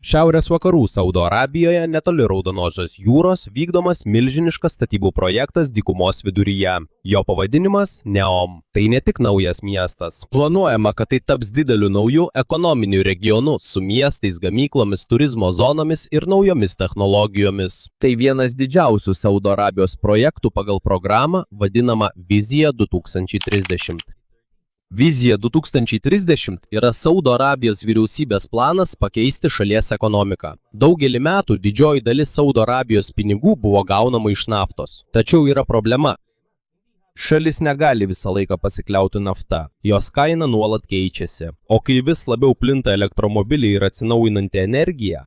Šiaurės vakarų Saudo Arabijoje netoli Raudonosios jūros vykdomas milžiniškas statybų projektas dykumos viduryje. Jo pavadinimas Neom. Tai ne tik naujas miestas. Planuojama, kad tai taps dideliu nauju ekonominiu regionu su miestais, gamyklomis, turizmo zonomis ir naujomis technologijomis. Tai vienas didžiausių Saudo Arabijos projektų pagal programą vadinamą Vizija 2030. Vizija 2030 yra Saudo Arabijos vyriausybės planas pakeisti šalies ekonomiką. Daugelį metų didžioji dalis Saudo Arabijos pinigų buvo gaunama iš naftos. Tačiau yra problema. Šalis negali visą laiką pasikliauti nafta. Jos kaina nuolat keičiasi. O kai vis labiau plinta elektromobiliai ir atsinaujinanti energija,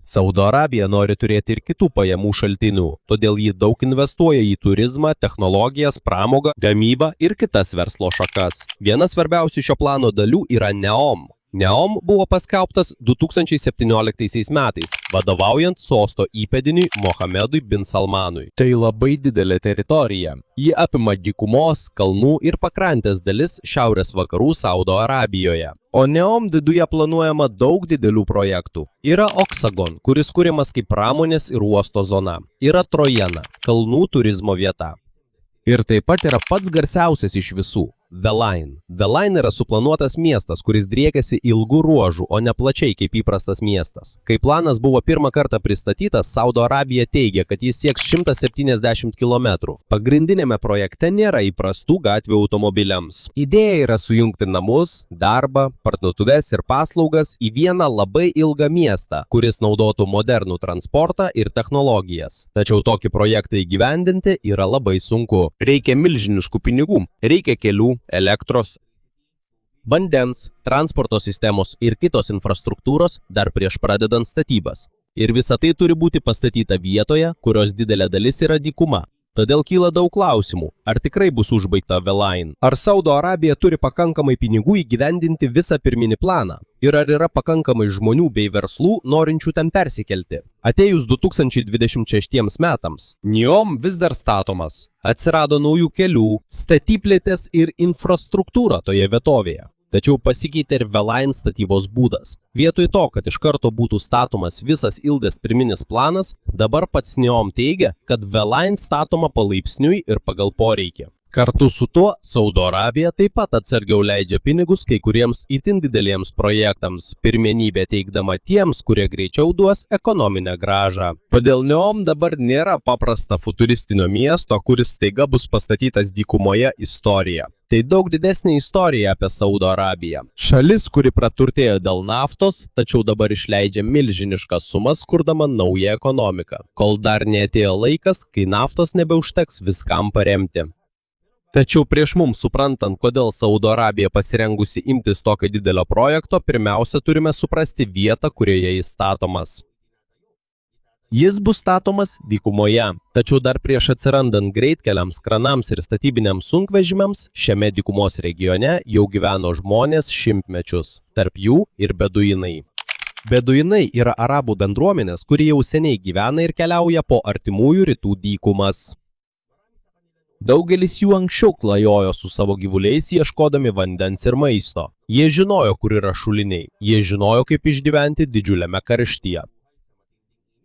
Saudo Arabija nori turėti ir kitų pajamų šaltinių, todėl ji daug investuoja į turizmą, technologijas, pramogą, gamybą ir kitas verslo šakas. Viena svarbiausių šio plano dalių yra Neom. Neom buvo paskelbtas 2017 metais, vadovaujant sosto įpėdiniui Mohamedui bin Salmanui. Tai labai didelė teritorija. Ji apima dykumos, kalnų ir pakrantės dalis šiaurės vakarų Saudo Arabijoje. O Neom viduje planuojama daug didelių projektų. Yra Oksagon, kuris kuriamas kaip pramonės ir uosto zona. Yra Trojena, kalnų turizmo vieta. Ir taip pat yra pats garsiausias iš visų – The Line. The Line yra suplanuotas miestas, kuris driekiasi ilgų ruožų, o ne plačiai kaip įprastas miestas. Kai planas buvo pirmą kartą pristatytas, Saudo Arabija teigia, kad jis sieks 170 km. Pagrindinėme projekte nėra įprastų gatvių automobiliams. Idėja yra sujungti namus, darbą, parduotuves ir paslaugas į vieną labai ilgą miestą, kuris naudotų modernų transportą ir technologijas. Tačiau tokį projektą įgyvendinti yra labai sunku. Reikia milžiniškų pinigų, reikia kelių, elektros, vandens, transporto sistemos ir kitos infrastruktūros dar prieš pradedant statybas. Ir visa tai turi būti pastatyta vietoje, kurios didelė dalis yra dykuma. Todėl kyla daug klausimų, ar tikrai bus užbaigta The Line? Ar Saudo Arabija turi pakankamai pinigų įgyvendinti visą pirminį planą? Ir ar yra pakankamai žmonių bei verslų norinčių ten persikelti? Atėjus 2026 metams, Neom vis dar statomas. Atsirado naujų kelių, statybvietės ir infrastruktūra toje vietovėje. Tačiau pasikeitė ir The Line statybos būdas. Vietoj to, kad iš karto būtų statomas visas ilgas pirminis planas, dabar pats Neom teigia, kad The Line statoma palaipsniui ir pagal poreikį. Kartu su tuo, Saudo Arabija taip pat atsargiau leidžia pinigus kai kuriems itin dideliems projektams, pirmenybę teikdama tiems, kurie greičiau duos ekonominę grąžą. Todėl Neom dabar nėra paprasta futuristinio miesto, kuris staiga bus pastatytas dykumoje istorija. Tai daug didesnė istorija apie Saudo Arabiją. Šalis, kuri praturtėjo dėl naftos, tačiau dabar išleidžia milžiniškas sumas, kurdama naują ekonomiką, kol dar neatėjo laikas, kai naftos nebeužteks viskam paremti. Tačiau prieš mums suprantant, kodėl Saudo Arabija pasirengusi imtis tokio didelio projekto, pirmiausia turime suprasti vietą, kurioje jis statomas. Jis bus statomas dykumoje, tačiau dar prieš atsirandant greitkeliams, kranams ir statybiniams sunkvežimiams, šiame dykumos regione jau gyveno žmonės šimtmečius, tarp jų ir beduinai. Beduinai yra arabų bendruomenės, kurie jau seniai gyvena ir keliauja po artimųjų rytų dykumas. Daugelis jų anksčiau klajojo su savo gyvuliais ieškodami vandens ir maisto. Jie žinojo, kur yra šuliniai, jie žinojo, kaip išgyventi didžiuliame karštyje.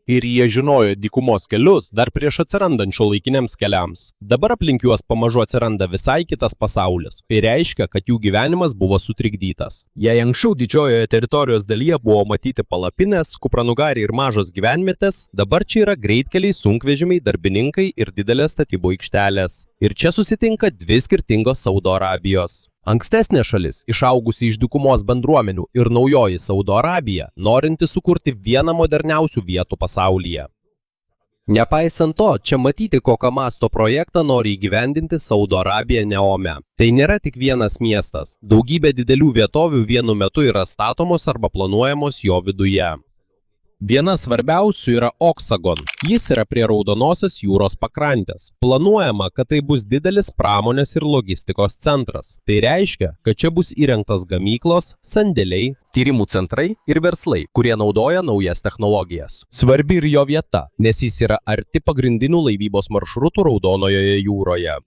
Ir jie žinojo dykumos kelius dar prieš atsirandant šiuolaikiniams keliams. Dabar aplink juos pamažu atsiranda visai kitas pasaulis. Tai reiškia, kad jų gyvenimas buvo sutrikdytas. Jei anksčiau didžiojoje teritorijos dalyje buvo matyti palapinės, kupranugariai ir mažos gyvenvietės, dabar čia yra greitkeliai, sunkvežimiai, darbininkai ir didelės statybų aikštelės. Ir čia susitinka dvi skirtingos Saudo Arabijos. Ankstesnė šalis, išaugusi iš dykumos bendruomenių, ir naujoji Saudo Arabija, norinti sukurti vieną moderniausių vietų pasaulyje. Nepaisant to, čia matyti, kokio masto projektą nori įgyvendinti Saudo Arabija Neome. Tai nėra tik vienas miestas. Daugybė didelių vietovių vienu metu yra statomos arba planuojamos jo viduje. Viena svarbiausių yra Oksagon. Jis yra prie Raudonosios jūros pakrantės. Planuojama, kad tai bus didelis pramonės ir logistikos centras. Tai reiškia, kad čia bus įrengtos gamyklos, sandėliai, tyrimų centrai ir verslai, kurie naudoja naujas technologijas. Svarbi ir jo vieta, nes jis yra arti pagrindinių laivybos maršrutų Raudonojoje jūroje.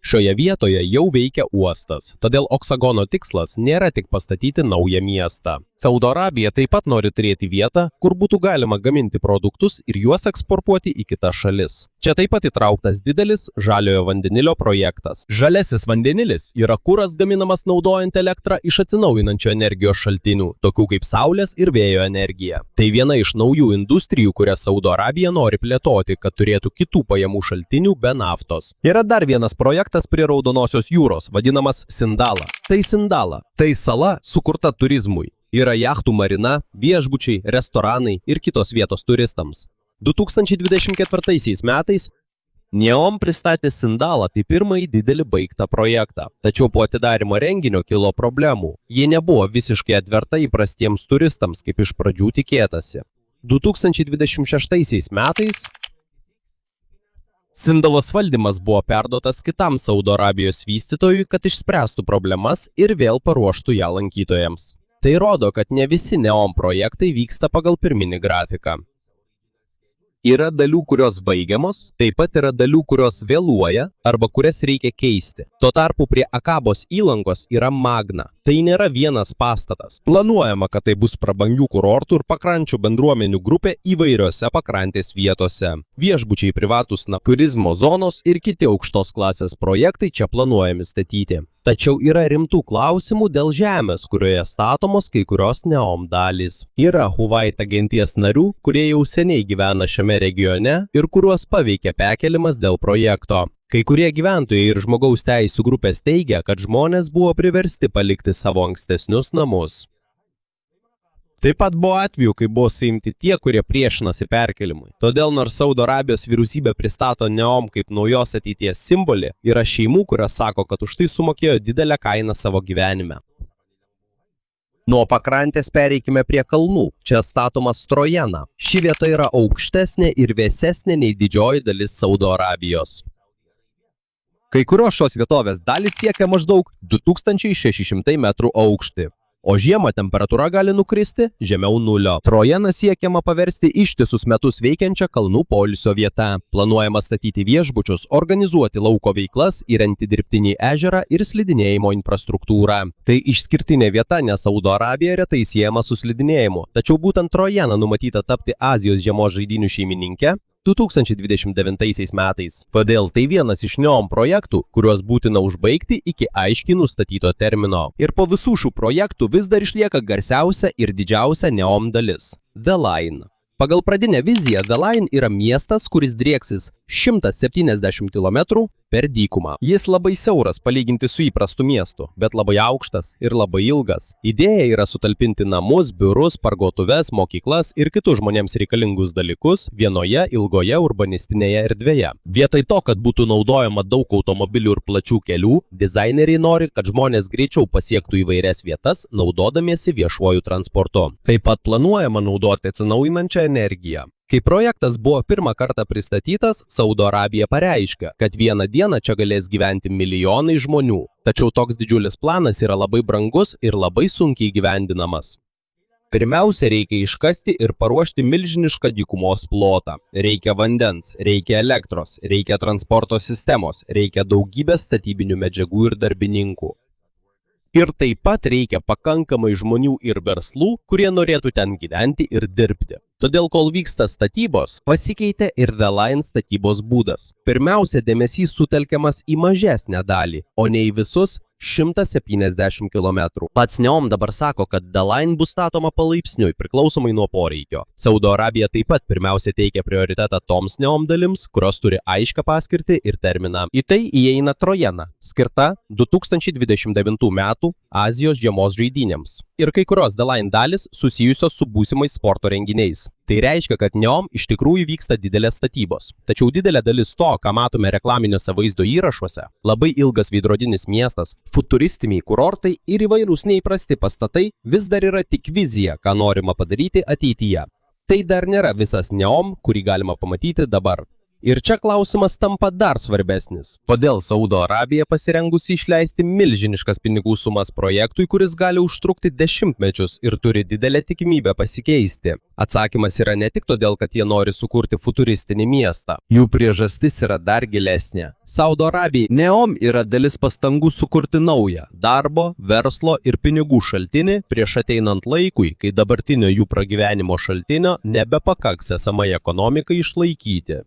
Šioje vietoje jau veikia uostas, todėl Oksagono tikslas nėra tik pastatyti naują miestą. Saudo Arabija taip pat nori turėti vietą, kur būtų galima gaminti produktus ir juos eksportuoti į kitas šalis. Čia taip pat įtrauktas didelis žaliojo vandenilio projektas. Žalesis vandenilis yra kuras gaminamas naudojant elektrą iš atsinaujinančio energijos šaltinių, tokių kaip saulės ir vėjo energija. Tai viena iš naujų industrijų, kurias Saudo Arabija nori plėtoti, kad turėtų kitų pajamų šaltinių be naftos. Yra dar vienas projektas prie Raudonosios jūros, vadinamas Sindala. Tai sala sukurta turizmui. Yra jachtų marina, viešbučiai, restoranai ir kitos vietos turistams. 2024 metais Neom pristatė Sindalą kaip pirmąjį didelį baigtą projektą. Tačiau po atidarymo renginio kilo problemų. Jie nebuvo visiškai atverta įprastiems turistams, kaip iš pradžių tikėtasi. 2026 metais Sindalos valdymas buvo perduotas kitam Saudo Arabijos vystytojui, kad išspręstų problemas ir vėl paruoštų ją lankytojams. Tai rodo, kad ne visi Neom projektai vyksta pagal pirminį grafiką. Yra dalių, kurios baigiamos, taip pat yra dalių, kurios vėluoja arba kurias reikia keisti. Tuo tarpu prie Akabos įlankos yra Magna. Tai nėra vienas pastatas. Planuojama, kad tai bus prabangių kurortų ir pakrančių bendruomenių grupė įvairiose pakrantės vietose. Viešbučiai, privatūs turizmo zonos ir kiti aukštos klasės projektai čia planuojami statyti. Tačiau yra rimtų klausimų dėl žemės, kurioje statomos kai kurios Neom dalys. Yra Huvaita genties narių, kurie jau seniai gyvena šiame regione ir kuriuos paveikia perkelimas dėl projekto. Kai kurie gyventojai ir žmogaus teisių grupės teigia, kad žmonės buvo priversti palikti savo ankstesnius namus. Taip pat buvo atvejų, kai buvo suimti tie, kurie priešinasi perkelimui. Todėl nors Saudo Arabijos vyriausybė pristato Neom kaip naujos ateities simbolį, yra šeimų, kurios sako, kad už tai sumokėjo didelę kainą savo gyvenime. Nuo pakrantės pereikime prie kalnų. Čia statomas Trojena. Ši vieta yra aukštesnė ir vėsesnė nei didžioji dalis Saudo Arabijos. Kai kurios šios vietovės dalys siekia maždaug 2600 metrų aukštį, o žiemą temperatūra gali nukristi žemiau nulio. Trojeną siekiama paversti ištisus metus veikiančią kalnų poilsio vietą. Planuojama statyti viešbučius, organizuoti lauko veiklas, įrengti dirbtinį ežerą ir slidinėjimo infrastruktūrą. Tai išskirtinė vieta, nes Saudo Arabija retai siejama su slidinėjimu. Tačiau būtent Trojena numatyta tapti Azijos žiemos žaidynių šeimininke 2029 metais. Todėl tai vienas iš Neom projektų, kuriuos būtina užbaigti iki aiškiai nustatyto termino. Ir po visų šių projektų vis dar išlieka garsiausia ir didžiausia Neom dalis – The Line. Pagal pradinę viziją The Line yra miestas, kuris drieksis 170 km per dykumą. Jis labai siauras palyginti su įprastu miestu, bet labai aukštas ir labai ilgas. Idėja yra sutalpinti namus, biurus, parduotuves, mokyklas ir kitus žmonėms reikalingus dalykus vienoje ilgoje urbanistinėje erdvėje. Vietoj to, kad būtų naudojama daug automobilių ir plačių kelių, dizaineriai nori, kad žmonės greičiau pasiektų įvairias vietas, naudodamiesi viešuoju transportu. Taip pat planuojama naudoti atsinaujinančią energiją. Kai projektas buvo pirmą kartą pristatytas, Saudo Arabija pareiškė, kad vieną dieną čia galės gyventi milijonai žmonių. Tačiau toks didžiulis planas yra labai brangus ir labai sunkiai įgyvendinamas. Pirmiausia, reikia iškasti ir paruošti milžinišką dykumos plotą. Reikia vandens, reikia elektros, reikia transporto sistemos, reikia daugybės statybinių medžiagų ir darbininkų. Ir taip pat reikia pakankamai žmonių ir verslų, kurie norėtų ten gyventi ir dirbti. Todėl, kol vyksta statybos, pasikeitė ir The Line statybos būdas. Pirmiausia, dėmesys sutelkiamas į mažesnę dalį, o ne į visus 170 km. Pats Neom dabar sako, kad The Line bus statoma palaipsniui, priklausomai nuo poreikio. Saudo Arabija taip pat pirmiausia teikia prioritetą toms Neom dalims, kurios turi aišką paskirtį ir terminą. Į tai įeina Trojena, skirta 2029 metų Azijos žiemos žaidynėms. Ir kai kurios The Line dalis susijusios su būsimais sporto renginiais. Tai reiškia, kad Neom iš tikrųjų vyksta didelės statybos. Tačiau didelė dalis to, ką matome reklaminiuose vaizdo įrašuose, labai ilgas veidrodinis miestas, futuristiniai kurortai ir įvairūs neįprasti pastatai vis dar yra tik vizija, ką norima padaryti ateityje. Tai dar nėra visas Neom, kurį galima pamatyti dabar. Ir čia klausimas tampa dar svarbesnis. Kodėl Saudo Arabija pasirengusi išleisti milžiniškas pinigų sumas projektui, kuris gali užtrukti dešimtmečius ir turi didelę tikimybę pasikeisti? Atsakymas yra ne tik todėl, kad jie nori sukurti futuristinį miestą. Jų priežastis yra dar gilesnė. Saudo Arabijai NEOM yra dalis pastangų sukurti naują darbo, verslo ir pinigų šaltinį prieš ateinant laikui, kai dabartinio jų pragyvenimo šaltinio nebepakaks esamai ekonomikai išlaikyti.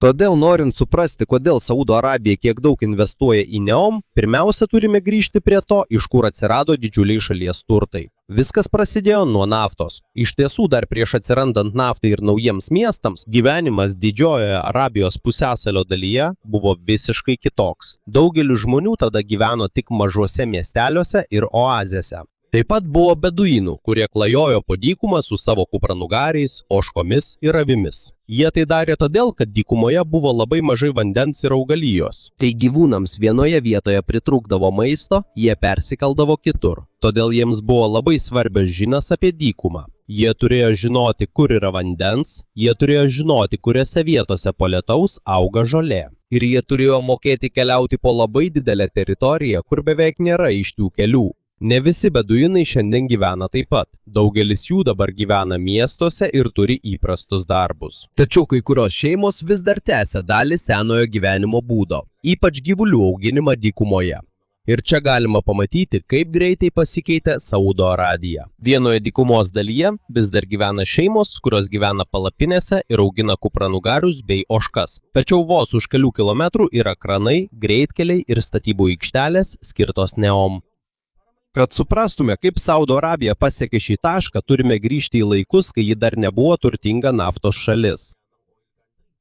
Todėl norint suprasti, kodėl Saudo Arabija kiek daug investuoja į NEOM, pirmiausia turime grįžti prie to, iš kur atsirado didžiuliai šalies turtai. Viskas prasidėjo nuo naftos. Iš tiesų, dar prieš atsirandant naftai ir naujiems miestams, gyvenimas didžiojoje Arabijos pusiasalio dalyje buvo visiškai kitoks. Daugelis žmonių tada gyveno tik mažuose miesteliuose ir oazėse. Taip pat buvo beduinų, kurie klajojo po dykumą su savo kupranugariais, ožkomis ir avimis. Jie tai darė todėl, kad dykumoje buvo labai mažai vandens ir augalijos. Kai gyvūnams vienoje vietoje pritrūkdavo maisto, jie persikeldavo kitur. Todėl jiems buvo labai svarbios žinios apie dykumą. Jie turėjo žinoti, kur yra vandens, jie turėjo žinoti, kuriuose vietose po lietaus auga žolė. Ir jie turėjo mokėti keliauti po labai didelę teritoriją, kur beveik nėra ištių kelių. Ne visi beduinai šiandien gyvena taip pat. Daugelis jų dabar gyvena miestuose ir turi įprastus darbus. Tačiau kai kurios šeimos vis dar tęsia dalį senojo gyvenimo būdo, ypač gyvulių auginimą dykumoje. Ir čia galima pamatyti, kaip greitai pasikeitė Saudo Arabija. Vienoje dykumos dalyje vis dar gyvena šeimos, kurios gyvena palapinėse ir augina kupranugarius bei ožkas. Tačiau vos už kelių kilometrų yra kranai, greitkeliai ir statybų aikštelės skirtos NEOM. Kad suprastume, kaip Saudo Arabija pasiekė šį tašką, turime grįžti į laikus, kai ji dar nebuvo turtinga naftos šalis.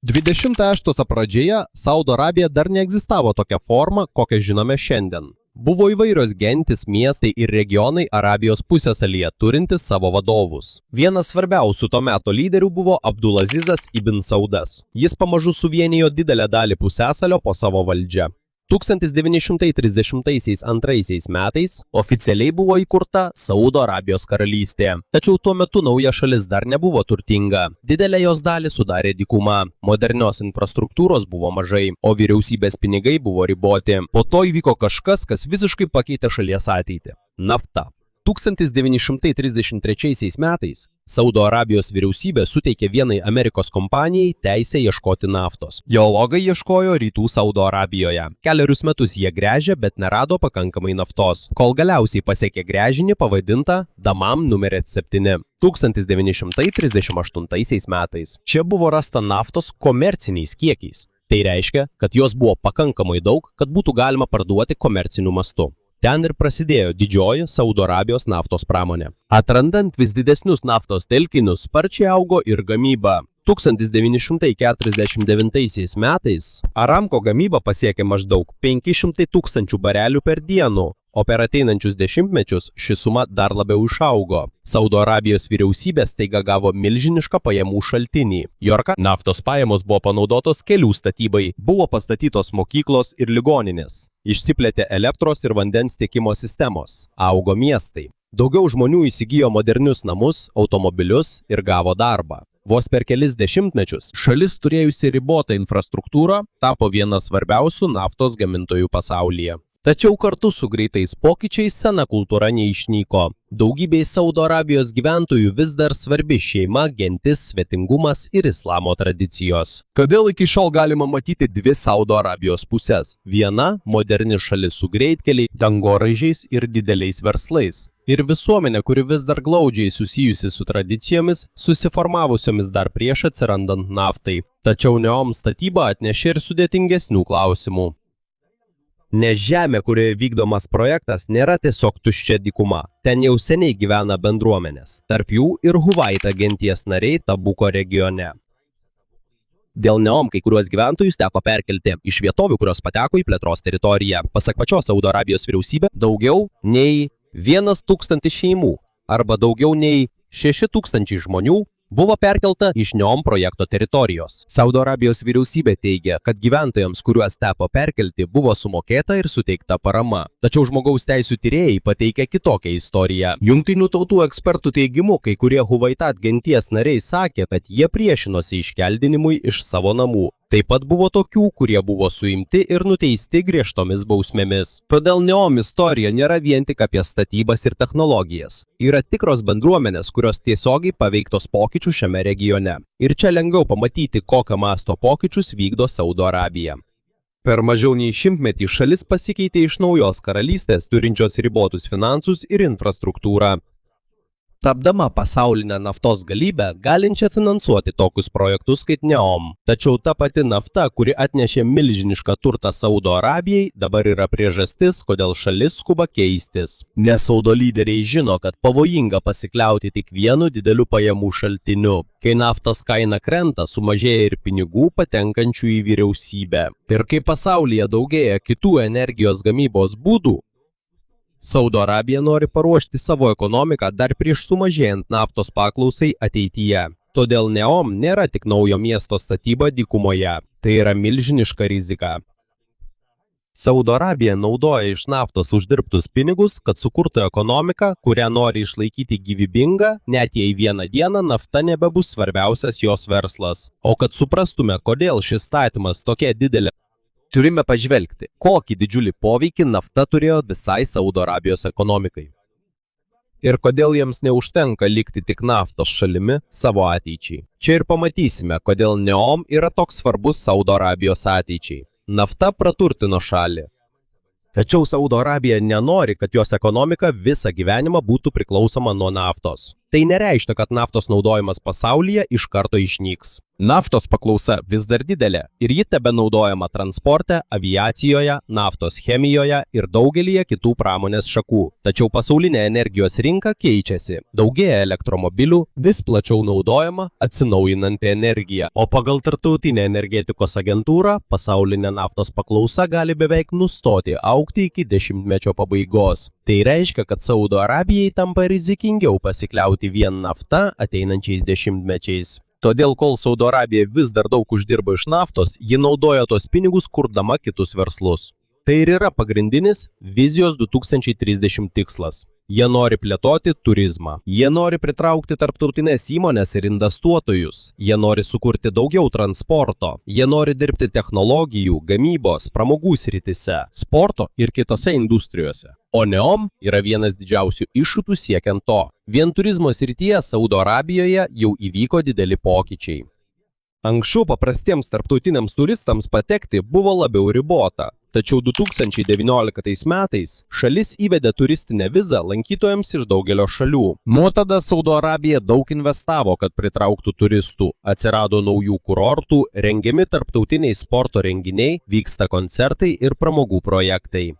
20-ojo amžiaus pradžioje Saudo Arabija dar neegzistavo tokia forma, kokią žinome šiandien. Buvo įvairios gentys, miestai ir regionai Arabijos pusiasalyje turintis savo vadovus. Vienas svarbiausių to meto lyderių buvo Abdulazizas ibn Saudas. Jis pamažu suvienijo didelę dalį pusiasalio po savo valdžią. 1932 metais oficialiai buvo įkurta Saudo Arabijos karalystė. Tačiau tuo metu nauja šalis dar nebuvo turtinga. Didelę jos dalį sudarė dykuma. Modernios infrastruktūros buvo mažai, o vyriausybės pinigai buvo riboti. Po to įvyko kažkas, kas visiškai pakeitė šalies ateitį – nafta. 1933 metais Saudo Arabijos vyriausybė suteikė vienai Amerikos kompanijai teisę ieškoti naftos. Geologai ieškojo rytų Saudo Arabijoje. Kelerius metus jie gręžė, bet nerado pakankamai naftos, kol galiausiai pasiekė gręžinį pavadintą Damam numeris 7. 1938 metais. Čia buvo rasta naftos komerciniais kiekiais. Tai reiškia, kad jos buvo pakankamai daug, kad būtų galima parduoti komerciniu mastu. Ten ir prasidėjo didžioji Saudo Arabijos naftos pramonė. Atrandant vis didesnius naftos telkinius, sparčiai augo ir gamyba. 1949 metais Aramco gamyba pasiekė maždaug 500 000 barelių per dieną, o per ateinančius dešimtmečius ši suma dar labiau išaugo. Saudo Arabijos vyriausybė staiga gavo milžinišką pajamų šaltinį. Jorka naftos pajamos buvo panaudotos kelių statybai, buvo pastatytos mokyklos ir ligoninės. Išsiplėtė elektros ir vandens tiekimo sistemos, augo miestai. Daugiau žmonių įsigijo modernius namus, automobilius ir gavo darbą. Vos per kelis dešimtmečius šalis turėjusi ribotą infrastruktūrą tapo viena svarbiausių naftos gamintojų pasaulyje. Tačiau kartu su greitais pokyčiais sena kultūra neišnyko. Daugybei Saudo Arabijos gyventojų vis dar svarbi šeima, gentis, svetingumas ir islamo tradicijos. Kodėl iki šiol galima matyti dvi Saudo Arabijos pusės? Viena – moderni šalis su greitkeliai, dangoraižiais ir dideliais verslais. Ir visuomenė, kuri vis dar glaudžiai susijusi su tradicijomis, susiformavusiomis dar prieš atsirandant naftai. Tačiau NEOM statyba atnešė ir sudėtingesnių klausimų. Nes žemė, kurioje vykdomas projektas, nėra tiesiog tuščia dykuma. Ten jau seniai gyvena bendruomenės, tarp jų ir Huvaita genties nariai Tabuko regione. Dėl NEOM kai kuriuos gyventojus teko perkelti iš vietovių, kurios pateko į plėtros teritoriją. Pasak pačios Saudo Arabijos vyriausybė, daugiau nei 1000 šeimų arba daugiau nei 6000 žmonių buvo perkelta iš NEOM projekto teritorijos. Saudo Arabijos vyriausybė teigia, kad gyventojams, kuriuos teko perkelti, buvo sumokėta ir suteikta parama. Tačiau žmogaus teisių tyrėjai pateikia kitokią istoriją. Jungtinių tautų ekspertų teigimu, kai kurie Huvaitat genties nariai sakė, kad jie priešinosi iškeldinimui iš savo namų. Taip pat buvo tokių, kurie buvo suimti ir nuteisti griežtomis bausmėmis. Todėl Neom istorija nėra vien tik apie statybas ir technologijas. Yra tikros bendruomenės, kurios tiesiogiai paveiktos pokyčių šiame regione. Ir čia lengviau pamatyti, kokio masto pokyčius vykdo Saudo Arabija. Per mažiau nei 100 metį šalis pasikeitė iš naujos karalystės, turinčios ribotus finansus ir infrastruktūrą, tapdama pasaulinę naftos galybę, galinčią finansuoti tokius projektus kaip Neom. Tačiau ta pati nafta, kuri atnešė milžinišką turtą Saudo Arabijai, dabar yra priežastis, kodėl šalis skuba keistis. Nes Saudo lyderiai žino, kad pavojinga pasikliauti tik vienu dideliu pajamų šaltiniu. Kai naftos kaina krenta, sumažėja ir pinigų patenkančių į vyriausybę. Ir kai pasaulyje daugėja kitų energijos gamybos būdų, Saudo Arabija nori paruošti savo ekonomiką dar prieš sumažėjant naftos paklausai ateityje. Todėl Neom nėra tik naujo miesto statyba dykumoje. Tai yra milžiniška rizika. Saudo Arabija naudoja iš naftos uždirbtus pinigus, kad sukurtų ekonomiką, kurią nori išlaikyti gyvybingą, net jei vieną dieną nafta nebebus svarbiausias jos verslas. O kad suprastume, kodėl šis statymas tokia didelė, turime pažvelgti, kokį didžiulį poveikį nafta turėjo visai Saudo Arabijos ekonomikai. Ir kodėl jiems neužtenka likti tik naftos šalimi savo ateičiai. Čia ir pamatysime, kodėl Neom yra toks svarbus Saudo Arabijos ateičiai. Nafta praturtino šalį. Tačiau Saudo Arabija nenori, kad jos ekonomika visą gyvenimą būtų priklausoma nuo naftos. Tai nereiškia, kad naftos naudojimas pasaulyje iš karto išnyks. Naftos paklausa vis dar didelė ir ji tebenaudojama transporte, aviacijoje, naftos chemijoje ir daugelyje kitų pramonės šakų. Tačiau pasaulinė energijos rinka keičiasi. Daugėja elektromobilių, vis plačiau naudojama atsinaujinanti energija. O pagal Tarptautinę energetikos agentūrą pasaulinė naftos paklausa gali beveik nustoti augti iki dešimtmečio pabaigos. Tai reiškia, kad Saudo Arabijai tampa rizikingiau pasikliauti vien nafta ateinančiais dešimtmečiais. Todėl, kol Saudo Arabija vis dar daug uždirba iš naftos, ji naudoja tos pinigus kurdama kitus verslus. Tai ir yra pagrindinis Vizijos 2030 tikslas. Jie nori plėtoti turizmą. Jie nori pritraukti tarptautinės įmonės ir investuotojus. Jie nori sukurti daugiau transporto. Jie nori dirbti technologijų, gamybos, pramogų srityse, sporto ir kitose industrijose. O Neom yra vienas didžiausių iššūkių siekiant to. Vien turizmo srityje Saudo Arabijoje jau įvyko dideli pokyčiai. Anksčiau paprastiems tarptautiniams turistams patekti buvo labiau ribota. Tačiau 2019 metais šalis įvedė turistinę vizą lankytojams iš daugelio šalių. Nuo tada Saudo Arabija daug investavo, kad pritrauktų turistų. Atsirado naujų kurortų, rengiami tarptautiniai sporto renginiai, vyksta koncertai ir pramogų projektai.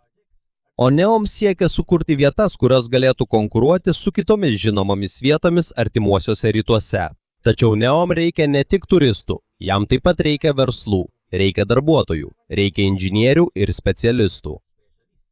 O Neom siekia sukurti vietas, kurios galėtų konkuruoti su kitomis žinomomis vietomis artimuosiuose rytuose. Tačiau Neom reikia ne tik turistų, jam taip pat reikia verslų, reikia darbuotojų, reikia inžinierių ir specialistų.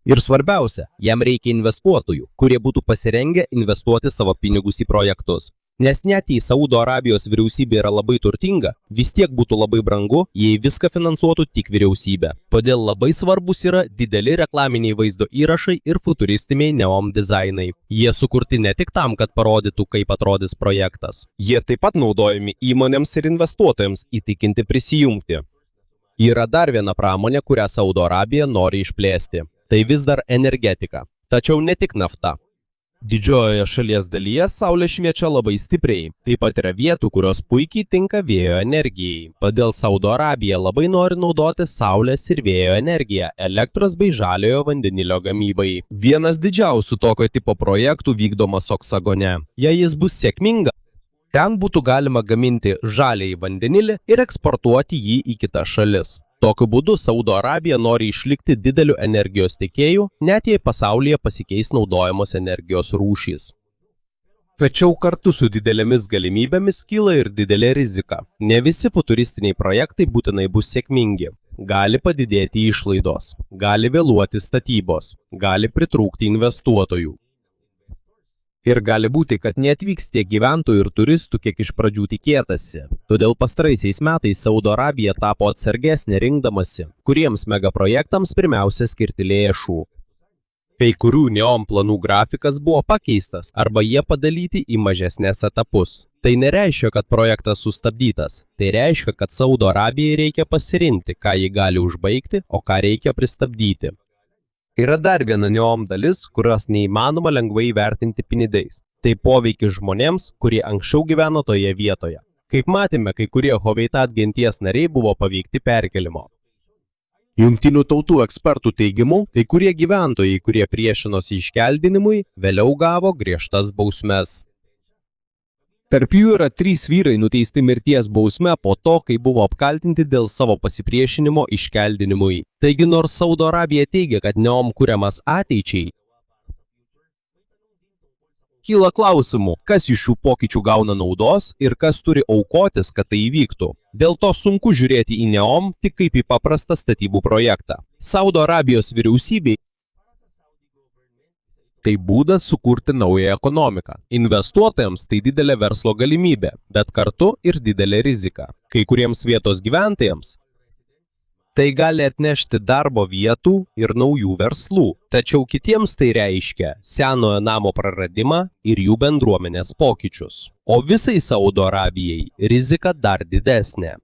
Ir svarbiausia, jam reikia investuotojų, kurie būtų pasirengę investuoti savo pinigus į projektus. Nes net jei Saudo Arabijos vyriausybė yra labai turtinga, vis tiek būtų labai brangu, jei viską finansuotų tik vyriausybė. Todėl labai svarbus yra dideli reklaminiai vaizdo įrašai ir futuristiniai Neom dizainai. Jie sukurti ne tik tam, kad parodytų, kaip atrodys projektas. Jie taip pat naudojami įmonėms ir investuotojams įtikinti prisijungti. Yra dar viena pramonė, kurią Saudo Arabija nori išplėsti. Tai vis dar energetika. Tačiau ne tik nafta. Didžiojoje šalies dalyje saulė šviečia labai stipriai. Taip pat yra vietų, kurios puikiai tinka vėjo energijai. Todėl Saudo Arabija labai nori naudoti saulės ir vėjo energiją elektros bei žaliojo vandenilio gamybai. Vienas didžiausių tokio tipo projektų vykdomas Oksagone. Jei jis bus sėkmingas, ten būtų galima gaminti žaliąjį vandenilį ir eksportuoti jį į kitas šalis. Tokiu būdu Saudo Arabija nori išlikti dideliu energijos tiekėju, net jei pasaulyje pasikeis naudojamos energijos rūšys. Tačiau kartu su didelėmis galimybėmis kyla ir didelė rizika. Ne visi futuristiniai projektai būtinai bus sėkmingi. Gali padidėti išlaidos, gali vėluoti statybos, gali pritrūkti investuotojų. Ir gali būti, kad neatvyks tiek gyventojų ir turistų, kiek iš pradžių tikėtasi. Todėl pastaraisiais metais Saudo Arabija tapo atsargesnė rinkdamasi, kuriems megaprojektams pirmiausia skirti lėšų. Kai kurių Neom planų grafikas buvo pakeistas arba jie padalyti į mažesnės etapus. Tai nereiškia, kad projektas sustabdytas. Tai reiškia, kad Saudo Arabijai reikia pasirinkti, ką ji gali užbaigti, o ką reikia pristabdyti. Yra dar viena Neom dalis, kurios neįmanoma lengvai įvertinti pinigais. Tai poveikis žmonėms, kurie anksčiau gyveno toje vietoje. Kaip matėme, kai kurie Hoveitat genties nariai buvo paveikti perkelimo. Jungtinių tautų ekspertų teigimu, kai kurie gyventojai, kurie priešinosi iškeldinimui, vėliau gavo griežtas bausmes. Tarp jų yra 3 vyrai nuteisti mirties bausme po to, kai buvo apkaltinti dėl savo pasipriešinimo iškeldinimui. Taigi, nors Saudo Arabija teigia, kad Neom kuriamas ateičiai, kyla klausimų, kas iš šių pokyčių gauna naudos ir kas turi aukotis, kad tai įvyktų. Dėl to sunku žiūrėti į Neom tik kaip į paprastą statybų projektą. Saudo Arabijos vyriausybei tai būdas sukurti naują ekonomiką. Investuotojams tai didelė verslo galimybė, bet kartu ir didelė rizika. Kai kuriems vietos gyventojams tai gali atnešti darbo vietų ir naujų verslų, tačiau kitiems tai reiškia senojo namo praradimą ir jų bendruomenės pokyčius. O visai Saudo Arabijai rizika dar didesnė.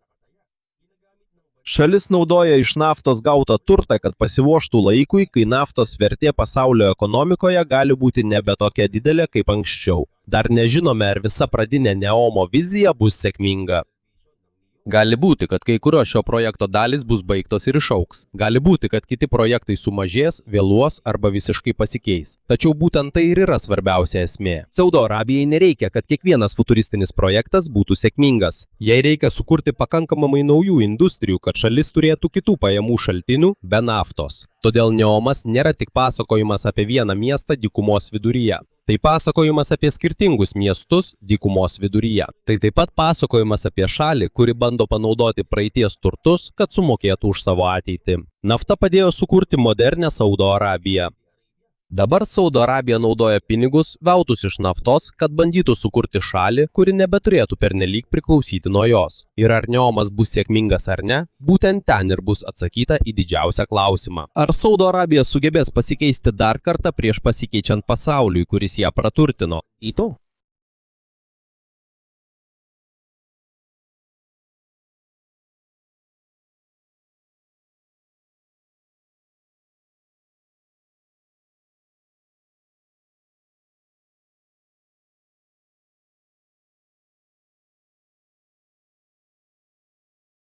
Šalis naudoja iš naftos gautą turtą, kad pasiruoštų laikui, kai naftos vertė pasaulio ekonomikoje gali būti nebe tokia didelė kaip anksčiau. Dar nežinome, ar visa pradinė Neomo vizija bus sėkminga. Gali būti, kad kai kurios šio projekto dalys bus baigtos ir išaugs. Gali būti, kad kiti projektai sumažės, vėluos arba visiškai pasikeis. Tačiau būtent tai ir yra svarbiausia esmė. Saudo Arabijai nereikia, kad kiekvienas futuristinis projektas būtų sėkmingas. Jai reikia sukurti pakankamai naujų industrijų, kad šalis turėtų kitų pajamų šaltinių be naftos. Todėl Neomas nėra tik pasakojimas apie vieną miestą dykumos viduryje. Tai pasakojimas apie skirtingus miestus dykumos viduryje. Tai taip pat pasakojimas apie šalį, kuri bando panaudoti praeities turtus, kad sumokėtų už savo ateitį. Nafta padėjo sukurti modernę Saudo Arabiją. Dabar Saudo Arabija naudoja pinigus gautus iš naftos, kad bandytų sukurti šalį, kuri nebeturėtų pernelyg priklausyti nuo jos. Ir ar Neomas bus sėkmingas ar ne, būtent ten ir bus atsakyta į didžiausią klausimą. Ar Saudo Arabija sugebės pasikeisti dar kartą prieš pasikeičiant pasauliui, kuris ją praturtino? Į to